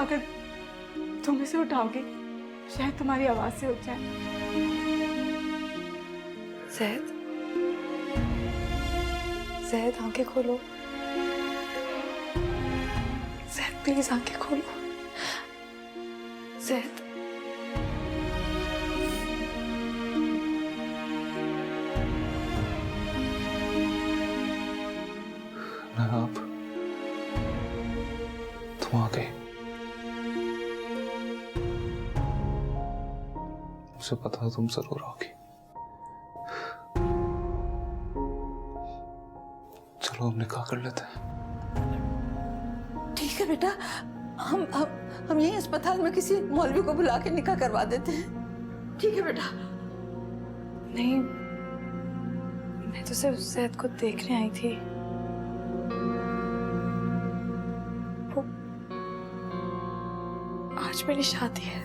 अगर तुम इसे उठाओगे शायद तुम्हारी आवाज से उठ जाए। ज़ैद, ज़ैद आंखें खोलो। ज़ैद प्लीज आंखें खोलो। ज़ैद, ना आप, तुम आ गए। मुझे पता था तुम जरूर आओगी। चलो हम निकाह कर लेते हैं। ठीक है बेटा, हम यहीं अस्पताल में किसी मौलवी को बुला के निकाह करवा देते हैं। ठीक है बेटा। नहीं, मैं तो सिर्फ ज़ैद को देखने आई थी। वो आज मेरी शादी है।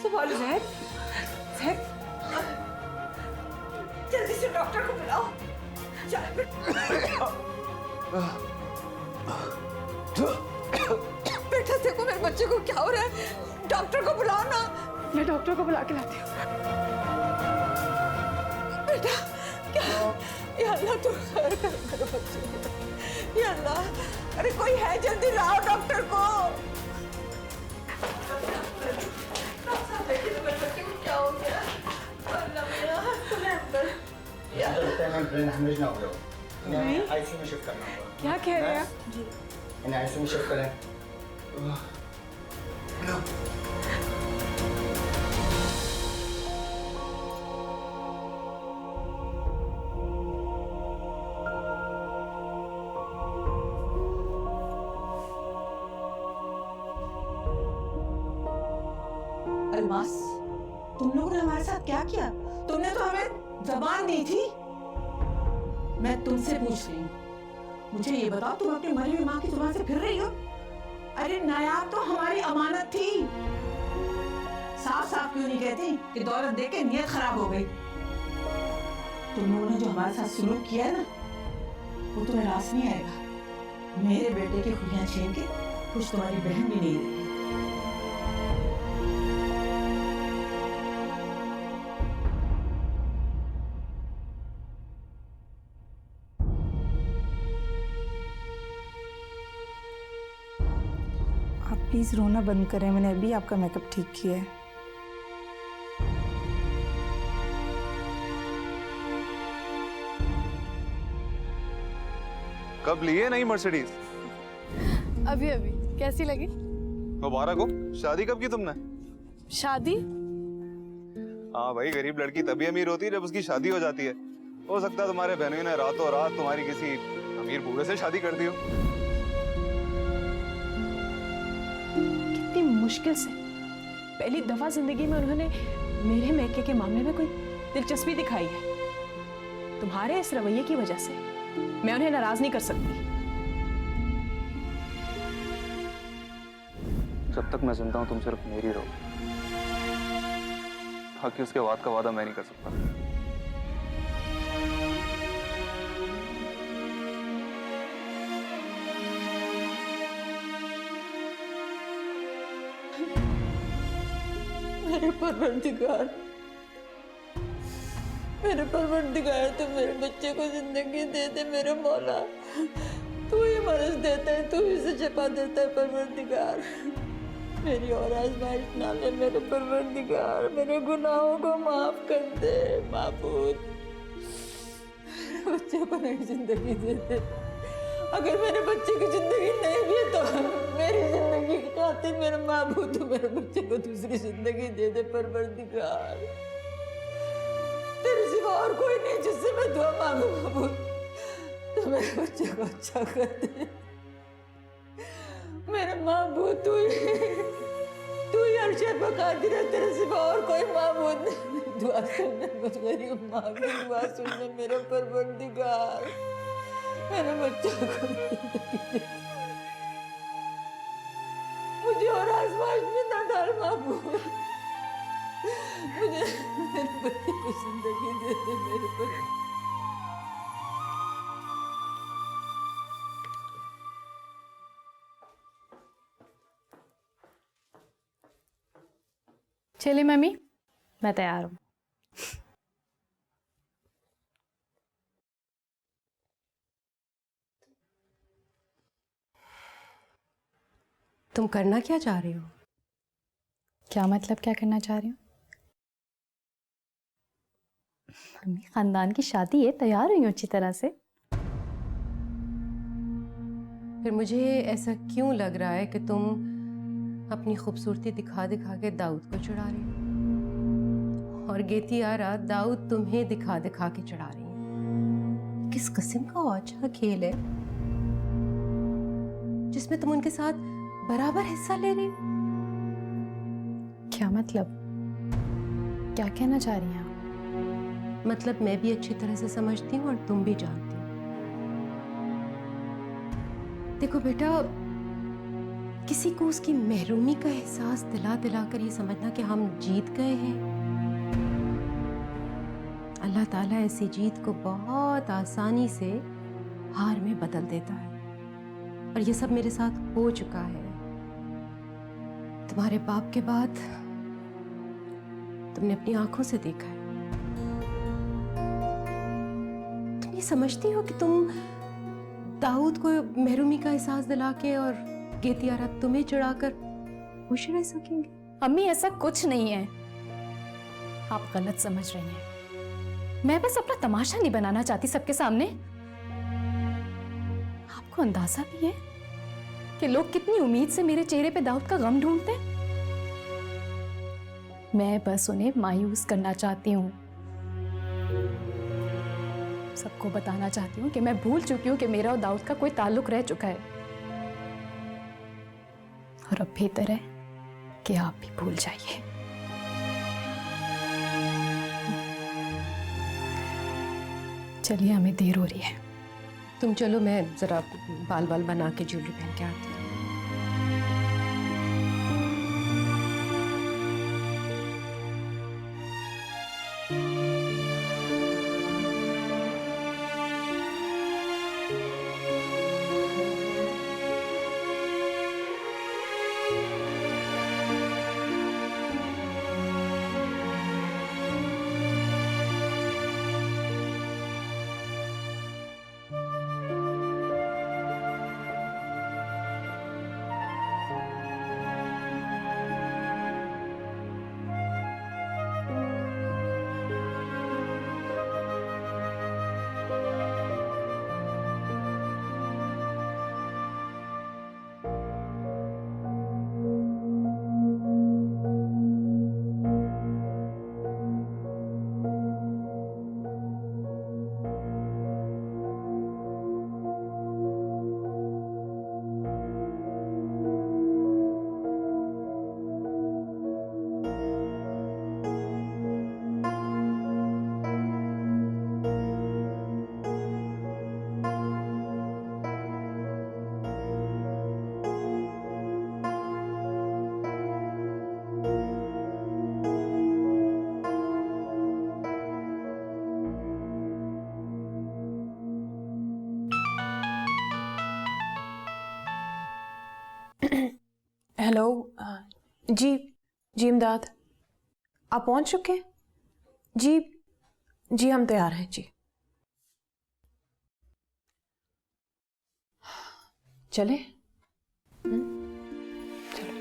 संभालो ज़ैद, ज़ैद, जल्दी से डॉक्टर को बुलाओ। बेटा देखो मेरे बच्चे को क्या हो रहा है, डॉक्टर को बुलाओ ना। मैं डॉक्टर को बुला के लाती हूँ। बेटा क्या, या अल्लाह तू खैर कर मेरे बच्चे को। या अल्लाह, अरे कोई है, जल्दी लाओ डॉक्टर को। मेरे बच्चे को क्या हो गया? अल्लाह मेरा तुम्हें अंदर लगता है ब्रेन हेमरेज ना हो गया हो। इन्हें आईसीयू में शिफ्ट करना होगा। क्या कह रहे हैं? इन्हें आईसीयू में शिफ्ट करें। अलमास, तुम लोगों ने हमारे साथ क्या किया? तुमने तो हमें जबान दी थी। मैं तुमसे पूछ रही हूँ, मुझे ये बताओ, तुम अपनी मरी हुई माँ की जुबान से फिर रही हो? अरे नायाब तो हमारी अमानत थी। साफ साफ क्यों नहीं कहती कि दौलत देख के नीयत खराब हो गई? तुम लोगों ने जो हमारे साथ सुलूक किया है ना, वो तुम्हें रास नहीं आएगा। मेरे बेटे की खुलियां छीन के कुछ तुम्हारी बहन भी नहीं रही। आप प्लीज रोना बंद करें, मैंने अभी आपका मेकअप ठीक किया है। कब लिए नई मर्सिडीज? अभी अभी। कैसी लगी? मुबारक हो। शादी कब की तुमने? शादी? हाँ भाई, गरीब लड़की तभी अमीर होती है जब उसकी शादी हो जाती है। हो सकता है तुम्हारे बहनों ने रातों रात तुम्हारी किसी अमीर बूढ़े से शादी कर दी हो। कितनी मुश्किल से पहली दफा जिंदगी में उन्होंने मेरे मैके के मामले में कोई दिलचस्पी दिखाई है। तुम्हारे इस रवैये की वजह से मैं उन्हें नाराज नहीं कर सकती। जब तक मैं जिंदा हूं तुम सिर्फ मेरी रहो, बाकी उसके बाद का वादा मैं नहीं कर सकता। मेरे परवरदिगार, मेरे परवरदिगार, तू मेरे बच्चे को जिंदगी दे दे मेरे मौला। तू ही मर्ज देता है, तू ही से छिपा देता है परवरदिगार। मेरी और आजमाइश ना ले मेरे परवरदिगार, मेरे गुनाहों को माफ कर दे माबूद। मेरे बच्चे को नई जिंदगी दे दे। अगर मेरे बच्चे की जिंदगी नहीं भी है तो मेरी जिंदगी की खातिर मेरे माबूद तो मेरे बच्चे को दूसरी जिंदगी दे दे परवरदिगार। तेरे सिवा और कोई नहीं जिससे मैं दुआ मांगू माबूद, तो मेरे बच्चे को अच्छा कर दे। मेरे माबूद तू ही अर्शद बकादिर है, तेरे सिवा और कोई दुआ करना, मुझ गरीब माँ की दुआ सुनना मेरा परवरदिगार, मेरे बच्चों को जिंदगी दे। मुझे और आसपास में न डाल महबूब, मुझे मेरे बच्चे को जिंदगी दे दे मेरे पर। चलिए मम्मी, मैं तैयार हूँ। तुम करना क्या चाह रही हो? क्या मतलब क्या करना चाह रही हूँ? मम्मी, खानदान की शादी है, तैयार हुई हूँ अच्छी तरह से। फिर मुझे ऐसा क्यों लग रहा है कि तुम अपनी खूबसूरती दिखा दिखा के दाऊद को चढ़ा रही हो, और गेती आरा दाऊद तुम्हें दिखा दिखा के चढ़ा रही है। किस किस्म का अच्छा खेल है जिसमें तुम उनके साथ बराबर हिस्सा ले रही हो? क्या मतलब? क्या कहना चाह रही हैं आप? मतलब मैं भी अच्छी तरह से समझती हूँ और तुम भी जानती हो। देखो बेटा, किसी को उसकी महरूमी का एहसास दिला दिला कर ये समझना कि हम जीत गए हैं, अल्लाह ताला ऐसी जीत को बहुत आसानी से हार में बदल देता है। और ये सब मेरे साथ हो चुका है। तुम्हारे बाप के बाद तुमने अपनी आंखों से देखा है। तुम ये समझती हो कि तुम दाऊद को महरूमी का एहसास दिला के और गेतियारा तुम्हें चढ़ाकर खुश रह सकेंगे? मम्मी, ऐसा कुछ नहीं है, आप गलत समझ रही हैं। मैं बस अपना तमाशा नहीं बनाना चाहती सबके सामने। आपको अंदाजा भी है कि लोग कितनी उम्मीद से मेरे चेहरे पे दाऊद का गम ढूंढते हैं। मैं बस उन्हें मायूस करना चाहती हूँ, सबको बताना चाहती हूँ कि मैं भूल चुकी हूँ कि मेरा और दाऊद का कोई ताल्लुक रह चुका है, और अब बेहतर है कि आप भी भूल जाइए। चलिए, हमें देर हो रही है। तुम चलो, मैं जरा बाल बाल बना के ज्वेलरी पहन के आती हूँ। हेलो, जी जी इमदाद, आप पहुंच चुके हैं? जी जी, हम तैयार हैं जी। चले? चलो।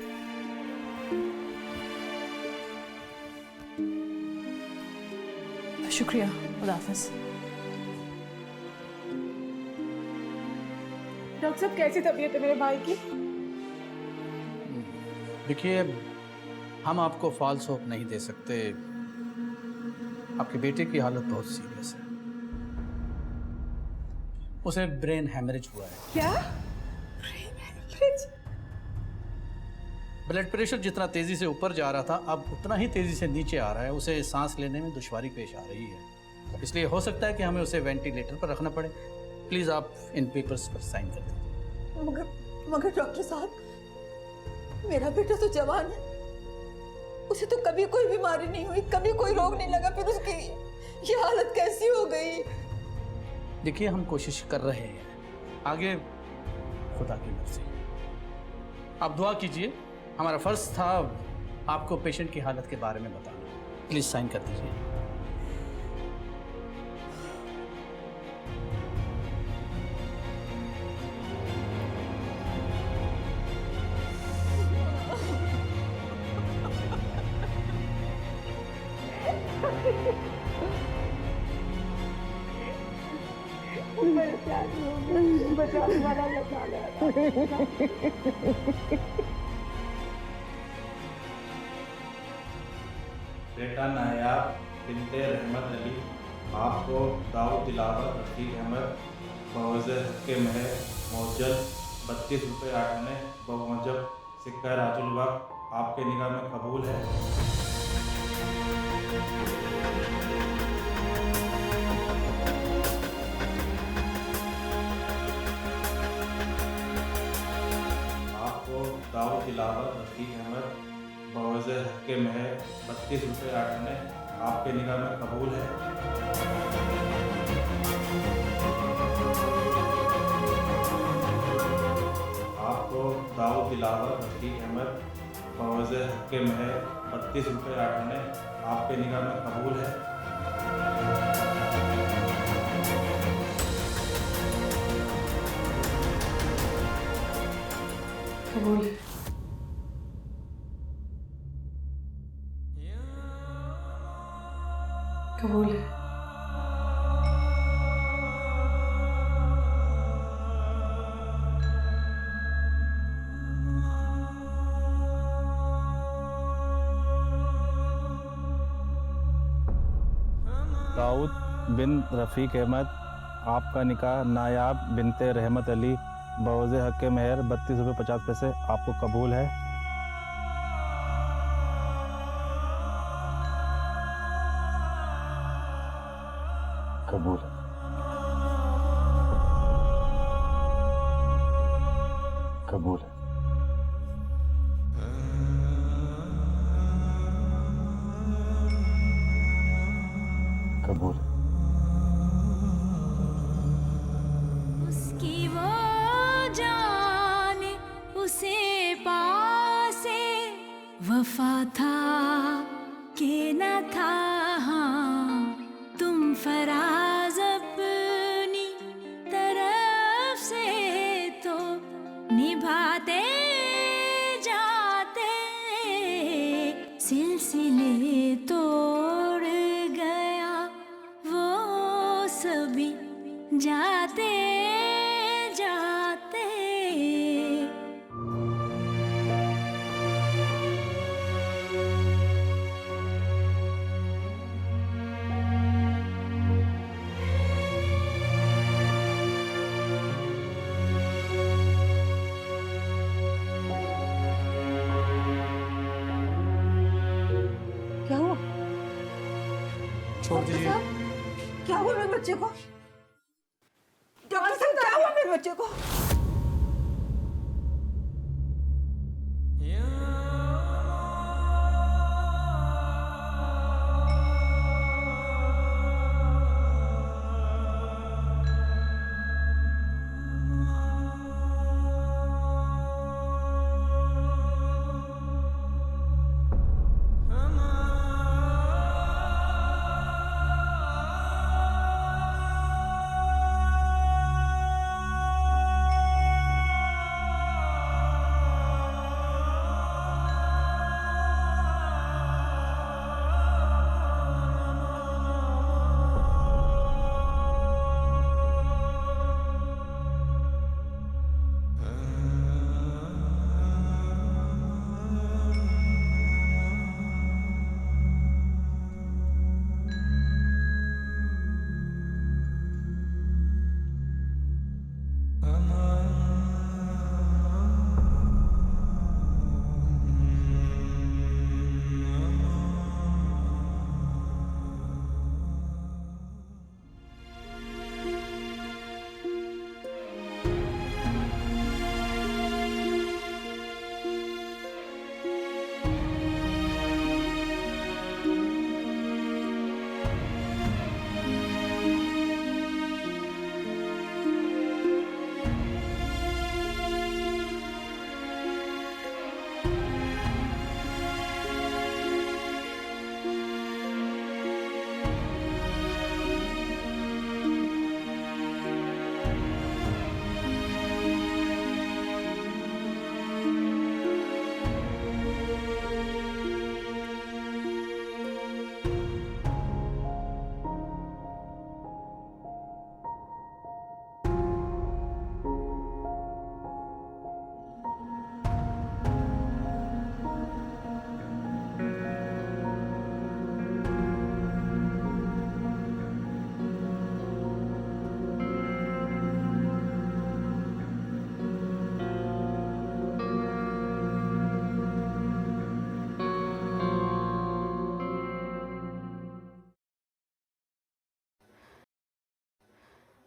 शुक्रिया, खुदा हाफिज़। डॉक्टर साहब, कैसी तबीयत है मेरे भाई की? देखिए, हम आपको फॉल्स होप नहीं दे सकते। आपके बेटे की हालत बहुत सीरियस है, उसे ब्रेन हैमरेज हुआ है। क्या? Brain haemorrhage? ब्लड प्रेशर जितना तेज़ी से ऊपर जा रहा था अब उतना ही तेज़ी से नीचे आ रहा है। उसे सांस लेने में दुश्वारी पेश आ रही है, इसलिए हो सकता है कि हमें उसे वेंटिलेटर पर रखना पड़े। प्लीज़ आप इन पेपर्स पर साइन कर दीजिए। मगर डॉक्टर साहब, मेरा बेटा तो जवान है, उसे तो कभी कोई बीमारी नहीं हुई, कभी कोई रोग नहीं लगा, फिर उसकी ये हालत कैसी हो गई? देखिए, हम कोशिश कर रहे हैं, आगे खुदा की मर्जी। आप दुआ कीजिए, हमारा फर्ज था आपको पेशेंट की हालत के बारे में बताना। प्लीज साइन कर दीजिए। बेटा नायाब बिनते रहमत अली आपको दाऊद दिलावर रफीक अहमद बवज़ह के महर मौजल 32 रुपये 8 आने बमूजब सिक्का राजुल वक्त आपके निगाह में कबूल है। आपको दाऊद दिलावर रफीक अहमद बवज़ह के महर 32 रुपये 8 आने आपके निगाह में कबूल है। आपको दाऊद दिलावर रफीक अहमद बवज़ह के महर 32 रुपये 8 आने आपके निगाह में कबूल है। कबूल है। कबूल है। दाऊद बिन रफ़ीक अहमद आपका निकाह नायाब बिनते रहमत अली बवज़ह हक़ महर 32 रुपये 50 पैसे आपको कबूल है। कबूल है। कबूल है। कबूल है। उसकी वो जाने उसे पासे वफा था कि न था, हाँ तुम फराज अपनी तरफ से तो निभाते जाते, सिलसिले तोड़ गया वो सभी जाते जाते। क्या हुआ? छोड़ दीजिए। क्या हुआ मेरे बच्चे को? डॉक्टर साहब, क्या हुआ मेरे बच्चे को?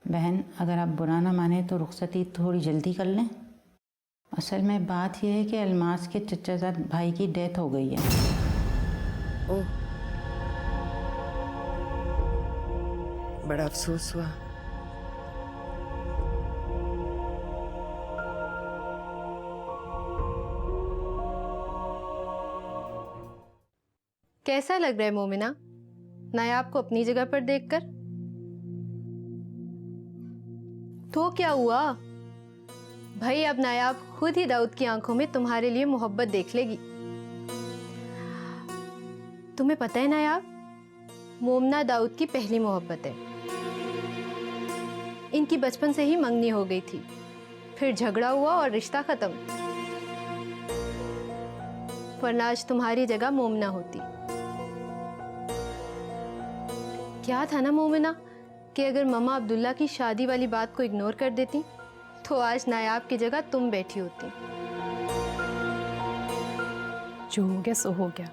बहन, अगर आप बुरा ना माने तो रुखसती थोड़ी जल्दी कर लें। असल में बात यह है कि अलमास के चचाजाद भाई की डेथ हो गई है। ओह, बड़ा अफसोस हुआ। कैसा लग रहा है मोमिना, नायाब को अपनी जगह पर देखकर? तो क्या हुआ भाई, अब नायाब खुद ही दाऊद की आंखों में तुम्हारे लिए मोहब्बत देख लेगी। तुम्हें पता है नायाब, मोमना दाऊद की पहली मोहब्बत है। इनकी बचपन से ही मंगनी हो गई थी, फिर झगड़ा हुआ और रिश्ता खत्म। वरना आज तुम्हारी जगह मोमना होती। क्या था ना मोमिना कि अगर मम्मा अब्दुल्ला की शादी वाली बात को इग्नोर कर देती तो आज नायाब की जगह तुम बैठी होती। जो हो गया सो हो गया,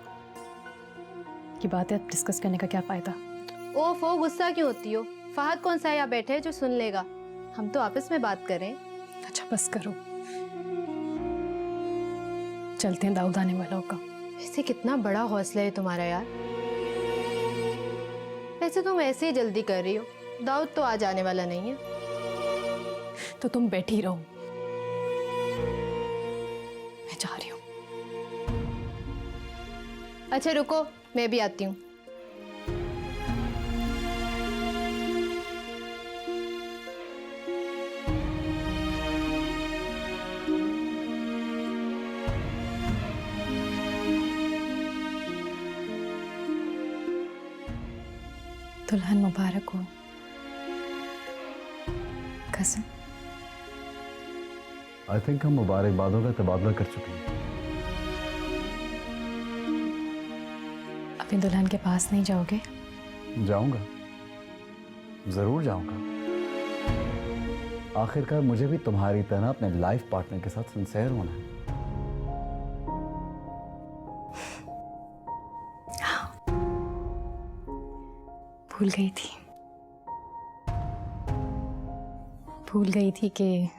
की बातें अब डिस्कस करने का क्या फायदा। ओफो, गुस्सा क्यों होती हो? फहद कौन सा यहाँ बैठे है जो सुन लेगा? हम तो आपस में बात कर रहे हैं। अच्छा बस करो, चलते हैं, दाऊद आने वाला होगा। वैसे कितना बड़ा हौसला है तुम्हारा यार। वैसे तुम ऐसे ही जल्दी कर रही हो, दाऊद तो आज आने वाला नहीं है। तो तुम बैठी रहो, मैं जा रही हूँ। अच्छा रुको, मैं भी आती हूँ। दुल्हन मुबारक हो कज़न। आई थिंक हम मुबारकबादों का तबादला कर चुके हैं। अपनी दुल्हन के पास नहीं जाओगे? जाऊंगा, जरूर जाऊंगा। आखिरकार मुझे भी तुम्हारी तरह अपने लाइफ पार्टनर के साथ सिंसेयर होना है। भूल गई थी कि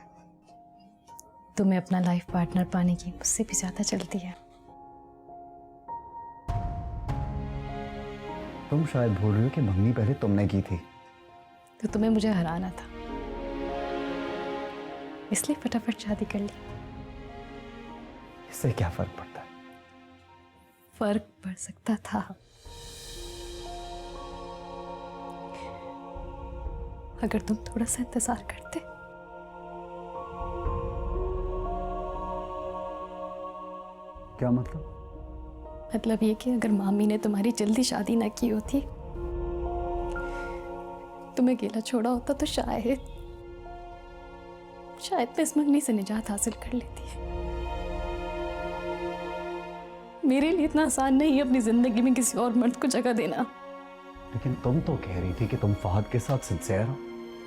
तुम्हें अपना लाइफ पार्टनर पाने की मुझसे भी ज्यादा जल्दी है। तुम शायद भूल रही हो कि मंगनी पहले तुमने की थी। तो तुम्हें मुझे हराना था, इसलिए फटाफट शादी कर ली। इससे क्या फर्क पड़ता है? फर्क पड़ सकता था अगर तुम थोड़ा सा इंतजार करते। क्या मतलब? मतलब ये कि अगर मामी ने तुम्हारी जल्दी शादी ना की होती, तुम्हें अकेला छोड़ा होता, तो शायद मैं इस मंगनी से निजात हासिल कर लेती। मेरे लिए इतना आसान नहीं है अपनी जिंदगी में किसी और मर्द को जगह देना। लेकिन तुम तो कह रही थी कि तुम फहद के साथ सिंसेयर हो।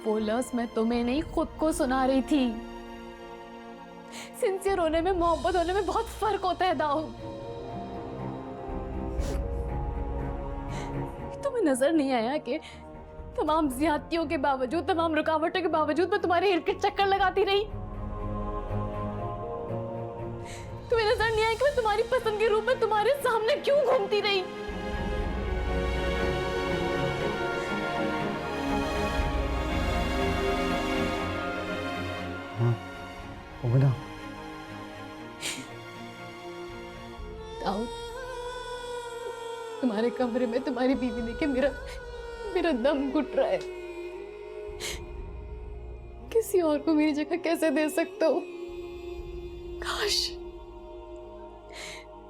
वो लफ्ज़ मैं तुम्हें नहीं, खुद को सुना रही थी। सिंसियर होने में, मोहब्बत होने में बहुत फर्क होता है दाऊद। तुम्हें नजर नहीं आया कि तमाम ज्यादतियों के बावजूद, तमाम रुकावटों के बावजूद मैं तुम्हारे इर्द-गिर्द चक्कर लगाती रही? तुम्हें नजर नहीं आया कि मैं तुम्हारी पसंद के रूप में तुम्हारे सामने क्यों घूमती रही? मोमिना, दाऊद, तुम्हारे कमरे में तुम्हारी बीवी ने कि मेरा दम घुट रहा है। किसी और को मेरी जगह कैसे दे सकते हो?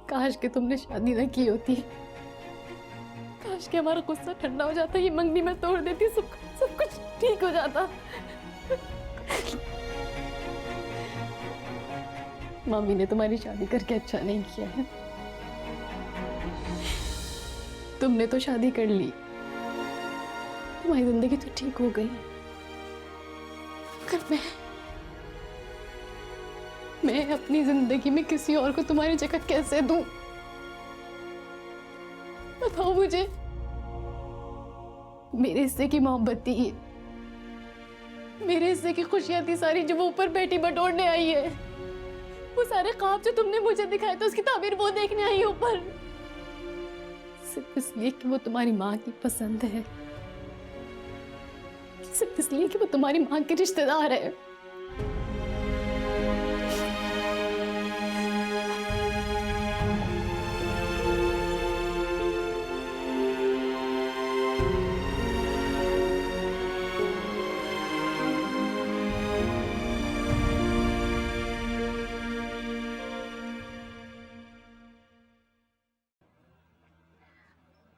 काश कि तुमने शादी ना की होती। काश कि हमारा गुस्सा ठंडा हो जाता, ये मंगनी में तोड़ देती, सब कुछ ठीक हो जाता। मम्मी ने तुम्हारी शादी करके अच्छा नहीं किया है। तुमने तो शादी कर ली, तुम्हारी जिंदगी तो ठीक हो गई। मगर मैं अपनी जिंदगी में किसी और को तुम्हारी जगह कैसे दूं? बताओ मुझे। मेरे हिस्से की मोहब्बत थी ये, मेरे हिस्से की खुशियां थी सारी जो वो ऊपर बेटी बटोरने आई है। वो सारे ख्वाब जो तुमने मुझे दिखाए थे उसकी ताबीर वो देखने आई है ऊपर, सिर्फ इसलिए कि वो तुम्हारी माँ की पसंद है, सिर्फ इसलिए कि वो तुम्हारी माँ के रिश्तेदार है।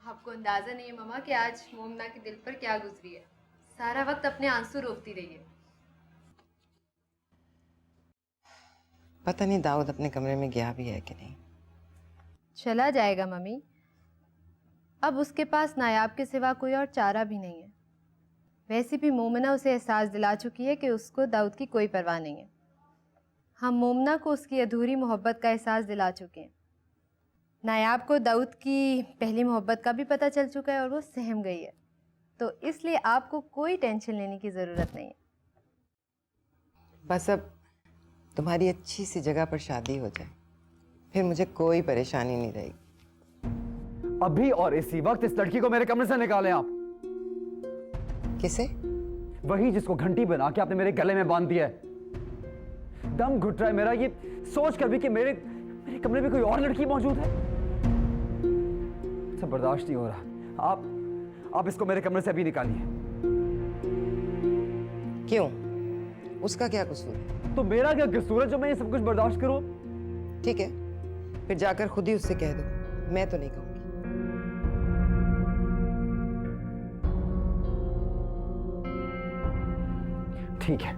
आपको अंदाजा नहीं है मम्मा कि आज मोमना के दिल पर क्या गुजरी है। सारा वक्त अपने आंसू रोकती रही है। पता नहीं दाऊद अपने कमरे में गया भी है कि नहीं। चला जाएगा मम्मी, अब उसके पास नायाब के सिवा कोई और चारा भी नहीं है। वैसे भी मोमना उसे एहसास दिला चुकी है कि उसको दाऊद की कोई परवाह नहीं है। हम मोमना को उसकी अधूरी मोहब्बत का एहसास दिला चुके हैं। नायाब को दाऊद की पहली मोहब्बत का भी पता चल चुका है और वो सहम गई है, तो इसलिए आपको कोई टेंशन लेने की ज़रूरत नहीं है। बस अब तुम्हारी अच्छी सी जगह पर शादी हो जाए, फिर मुझे कोई परेशानी नहीं रहेगी। अभी और इसी वक्त इस लड़की को मेरे कमरे से निकालें आप। किसे? वही जिसको घंटी बना के आपने मेरे गले में बांध दिया है। दम घुट रहा है मेरा ये सोच कर भी कि मेरे कमरे में कोई और लड़की मौजूद है। सब बर्दाश्त नहीं हो रहा। आप इसको मेरे कमरे से अभी निकालिए। क्यों? उसका क्या कसूर है? तो मेरा क्या कसूर है जो मैं ये सब कुछ बर्दाश्त करूं? ठीक है, फिर जाकर खुद ही उससे कह दो, मैं तो नहीं कहूंगी। ठीक है।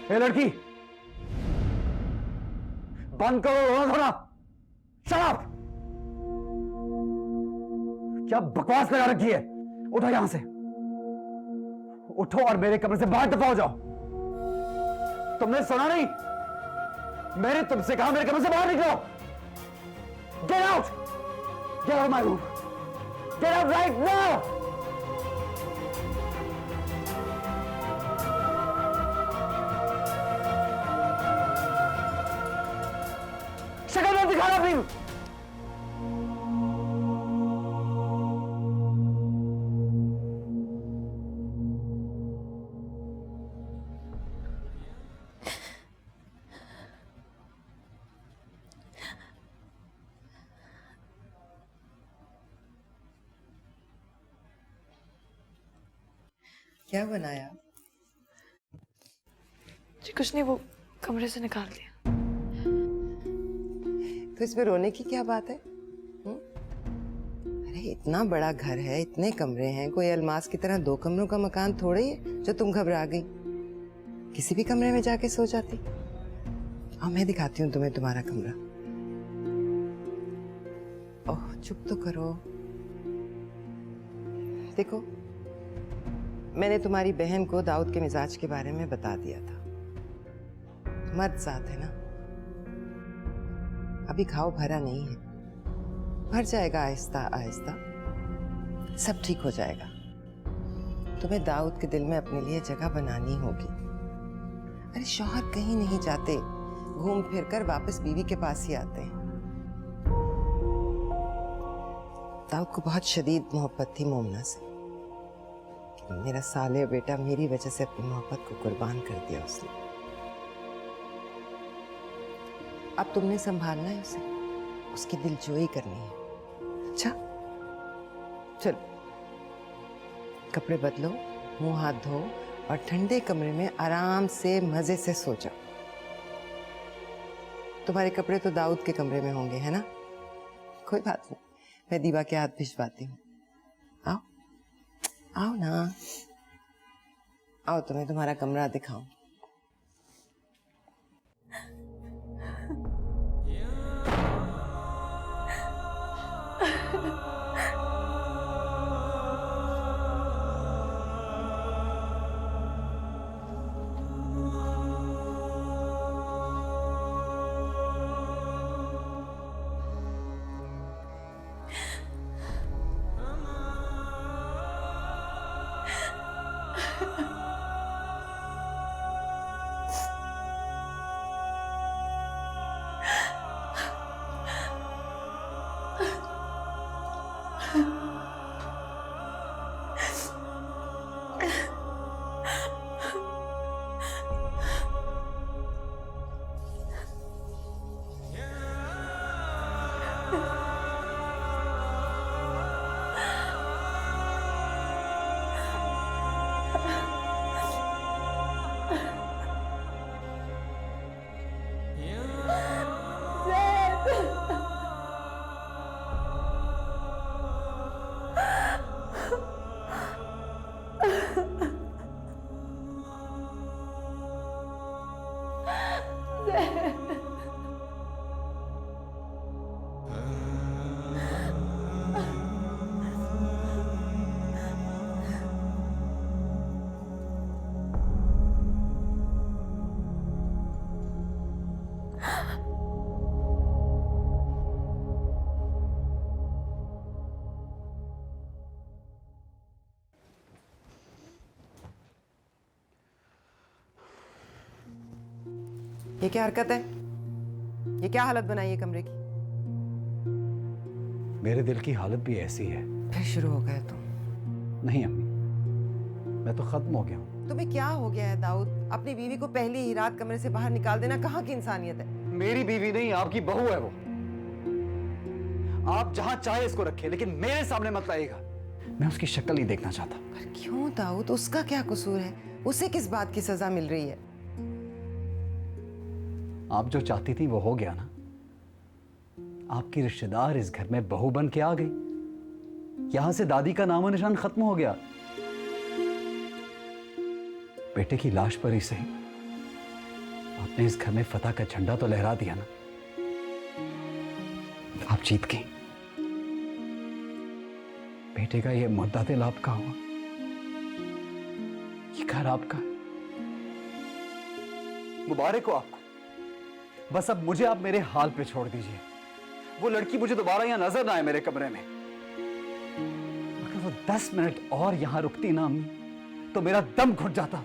ए लड़की, बंद करो रोना धोना। Shut up! क्या बकवास लगा रखी है? उठो यहां से, उठो और मेरे कमरे से बाहर दफा हो जाओ। तुमने सुना नहीं? मैंने तुमसे कहा मेरे कमरे से बाहर निकलो। Get out! Get out my room! Get out right now! शक्ल मत दिखाना प्लीज। क्या बनाया? जी कुछ नहीं, वो कमरे से निकाल दिया। तो इसमें रोने की क्या बात है? अरे इतना बड़ा घर है, इतने कमरे हैं, कोई अलमास की तरह 2 कमरों का मकान थोड़े ही है जो तुम घबरा गई। किसी भी कमरे में जाके सो जाती। और मैं दिखाती हूँ तुम्हें तुम्हारा कमरा। ओह चुप तो करो। देखो, मैंने तुम्हारी बहन को दाऊद के मिजाज के बारे में बता दिया था। मर्द साथ है ना, अभी घाव भरा नहीं है, भर जाएगा आहिस्ता आहिस्ता, सब ठीक हो जाएगा। तुम्हें दाऊद के दिल में अपने लिए जगह बनानी होगी। अरे शौहर कहीं नहीं जाते, घूम फिर कर वापस बीवी के पास ही आते हैं। दाऊद को बहुत शदीद मोहब्बत थी मोमना से। मेरा साले बेटा मेरी वजह से अपनी मोहब्बत को कुर्बान कर दिया उसने। अब तुमने संभालना है उसे, उसकी दिलजोई करनी है। अच्छा चलो, कपड़े बदलो, मुंह हाथ धो और ठंडे कमरे में आराम से मजे से सो जाओ। तुम्हारे कपड़े तो दाऊद के कमरे में होंगे, है ना? कोई बात नहीं, मैं दीवा के हाथ भिजवाती हूँ। आओ आओ ना, आओ तुम्हें तुम्हारा कमरा दिखाऊं। ये क्या हरकत है? ये क्या हालत बनाई है कमरे की? मेरे दिल की हालत भी ऐसी है। फिर शुरू हो गए तुम। नहीं अम्मी, मैं तो खत्म हो गया हूँ। तुम्हें क्या हो गया है दाऊद? अपनी बीवी को पहली ही रात कमरे से बाहर निकाल देना कहाँ की इंसानियत है? मेरी बीवी नहीं, आपकी बहू है वो। आप जहां चाहे इसको रखिए, लेकिन मेरे सामने मत लाइएगा। मैं उसकी शक्ल नहीं देखना चाहता। पर क्यों दाऊद? उसका क्या कसूर है? उसे किस बात की सजा मिल रही है? आप जो चाहती थी वो हो गया ना। आपकी रिश्तेदार इस घर में बहू बन के आ गई। यहां से दादी का नामो निशान खत्म हो गया। बेटे की लाश पर ही सही, आपने इस घर में फतह का झंडा तो लहरा दिया ना। आप जीत गई। बेटे का ये मुद्दा दिल आपका हुआ, ये घर आपका। मुबारक हो आपको। बस अब मुझे आप मेरे हाल पे छोड़ दीजिए। वो लड़की मुझे दोबारा यहां नजर ना आए मेरे कमरे में। अगर वो 10 मिनट और यहां रुकती ना अम्मी, तो मेरा दम घुट जाता।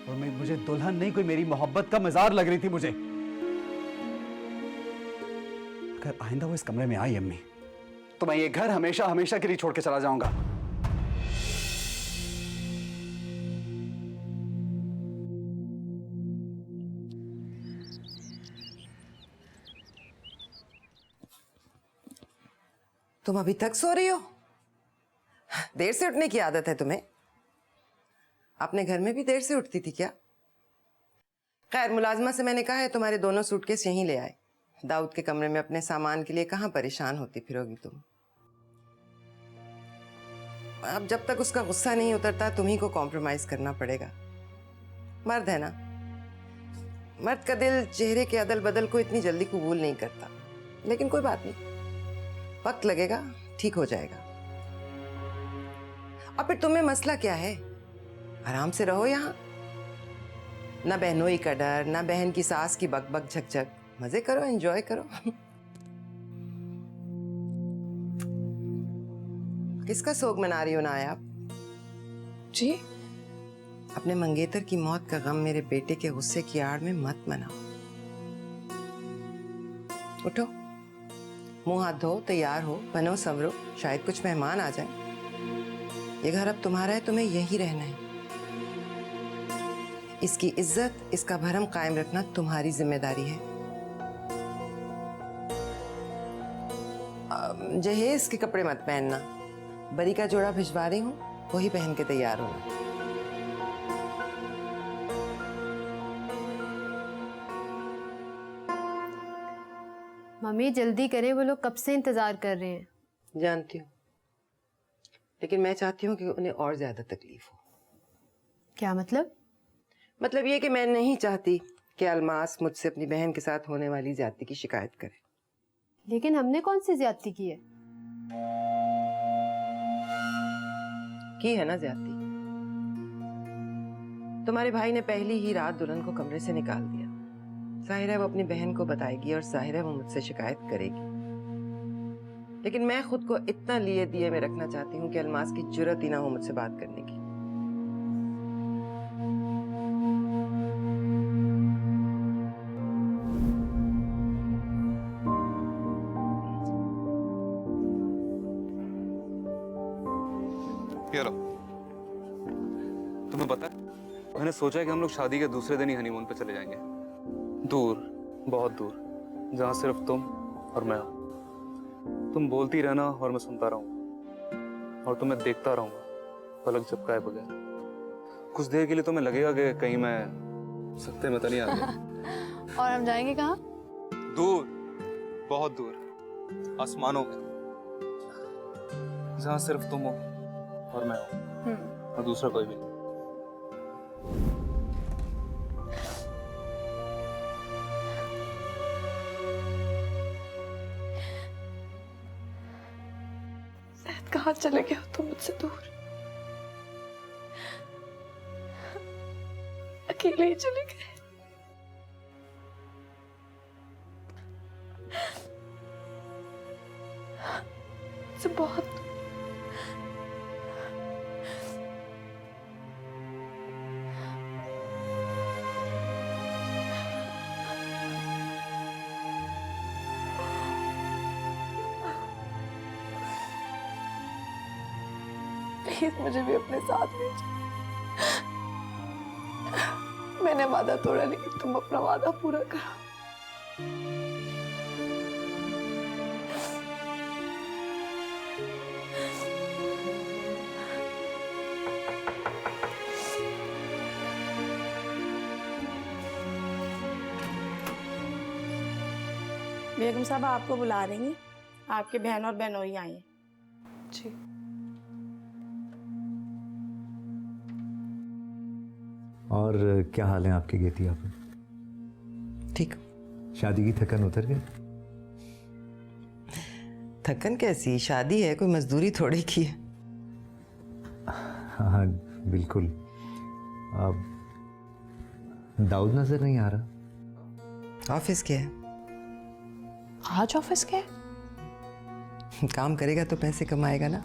और मुझे दुल्हन नहीं, कोई मेरी मोहब्बत का मजार लग रही थी मुझे। अगर आइंदा वो इस कमरे में आई अम्मी, तो मैं ये घर हमेशा हमेशा के लिए छोड़ के चला जाऊंगा। तुम अभी तक सो रही हो? देर से उठने की आदत है तुम्हें? अपने घर में भी देर से उठती थी क्या? खैर, मुलाजमा से मैंने कहा है तुम्हारे दोनों सूटकेस यहीं ले आए। दाऊद के कमरे में अपने सामान के लिए कहां परेशान होती फिरोगी तुम? अब जब तक उसका गुस्सा नहीं उतरता तुम्ही को कॉम्प्रोमाइज करना पड़ेगा। मर्द है ना, मर्द का दिल चेहरे के अदल बदल को इतनी जल्दी कबूल नहीं करता। लेकिन कोई बात नहीं, वक्त लगेगा, ठीक हो जाएगा। अब फिर तुम्हें मसला क्या है? आराम से रहो यहाँ। ना बहनोई का डर, ना बहन की सास की बकबक झकझक। मजे करो, एंजॉय करो। किसका सोग मना रही हो नायाब? जी? अपने मंगेतर की मौत का गम मेरे बेटे के गुस्से की आड़ में मत मनाओ। उठो, मुंह हाथ धो, तैयार हो, बनो संवरो, शायद कुछ मेहमान आ जाए। ये घर अब तुम्हारा है, तुम्हें यही रहना है। इसकी इज्जत, इसका भरम कायम रखना तुम्हारी जिम्मेदारी है। जहेज के कपड़े मत पहनना। बरी का जोड़ा भिजवा रही हूँ, वही पहन के तैयार होना। मम्मी जल्दी करें, वो लोग कब से इंतजार कर रहे हैं। जानती हूँ, लेकिन मैं चाहती हूँ कि उन्हें और ज्यादा तकलीफ हो। क्या मतलब? मतलब ये कि मैं नहीं चाहती कि अलमास मुझसे अपनी बहन के साथ होने वाली ज्यादती की शिकायत करे। लेकिन हमने कौन सी ज्यादती की है? की है ना ज्यादती। तुम्हारे भाई ने पहली ही रात दुल्हन को कमरे से निकाल दिया। जाहिर है वो अपनी बहन को बताएगी और जाहिर है वो मुझसे शिकायत करेगी। लेकिन मैं खुद को इतना लिए दिए में रखना चाहती हूँ कि अलमास की जुर्रत ही ना हो मुझसे बात करने की। ये लो, तुम्हें पता है मैंने सोचा है कि हम लोग शादी के दूसरे दिन ही हनीमून पे चले जाएंगे, दूर, बहुत दूर, जहां सिर्फ तुम और मैं हूं। तुम बोलती रहना और मैं सुनता रहूंगा और तुम्हें देखता रहूंगा पलक झपकाए बगैर। कुछ देर के लिए तुम्हें लगेगा कि कहीं मैं सत्ते में तो नहीं आ गया। और हम जाएंगे कहाँ? दूर, बहुत दूर, आसमानों में, जहां सिर्फ तुम हो और मैं हूं और दूसरा कोई भी नहीं। शायद कहाँ चले गए हो तुम मुझसे दूर? अकेले ही चले गए। मुझसे बहुत प्लीज मुझे भी अपने साथ ले जाओ। मैंने वादा तोड़ा लेकिन तुम अपना वादा पूरा करो। बेगम साहब आपको बुला रही हैं। आपके बहन और बहनोई आई हैं। जी। और क्या हाल है आपके गेती? आप ठीक। शादी की थकन उतर गई? थकन कैसी, शादी है, कोई मजदूरी थोड़ी की है। हाँ बिल्कुल। अब दाऊद नजर नहीं आ रहा। ऑफिस क्या है? आज ऑफिस क्या है? काम करेगा तो पैसे कमाएगा ना।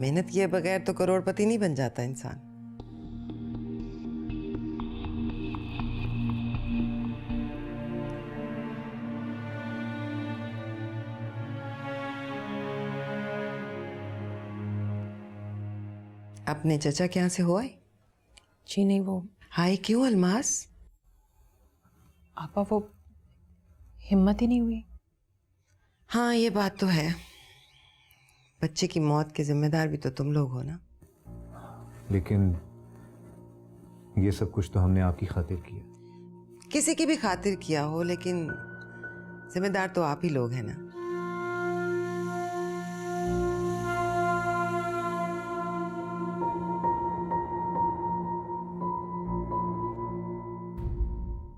मेहनत किए बगैर तो करोड़पति नहीं बन जाता इंसान। अपने चचा के यहाँ से हो आए? जी नहीं, वो हाय क्यों अलमास? आपा वो हिम्मत ही नहीं हुई। हाँ ये बात तो है, बच्चे की मौत के जिम्मेदार भी तो तुम लोग हो ना। लेकिन ये सब कुछ तो हमने आपकी खातिर किया। किसी की भी खातिर किया हो, लेकिन जिम्मेदार तो आप ही लोग हैं ना।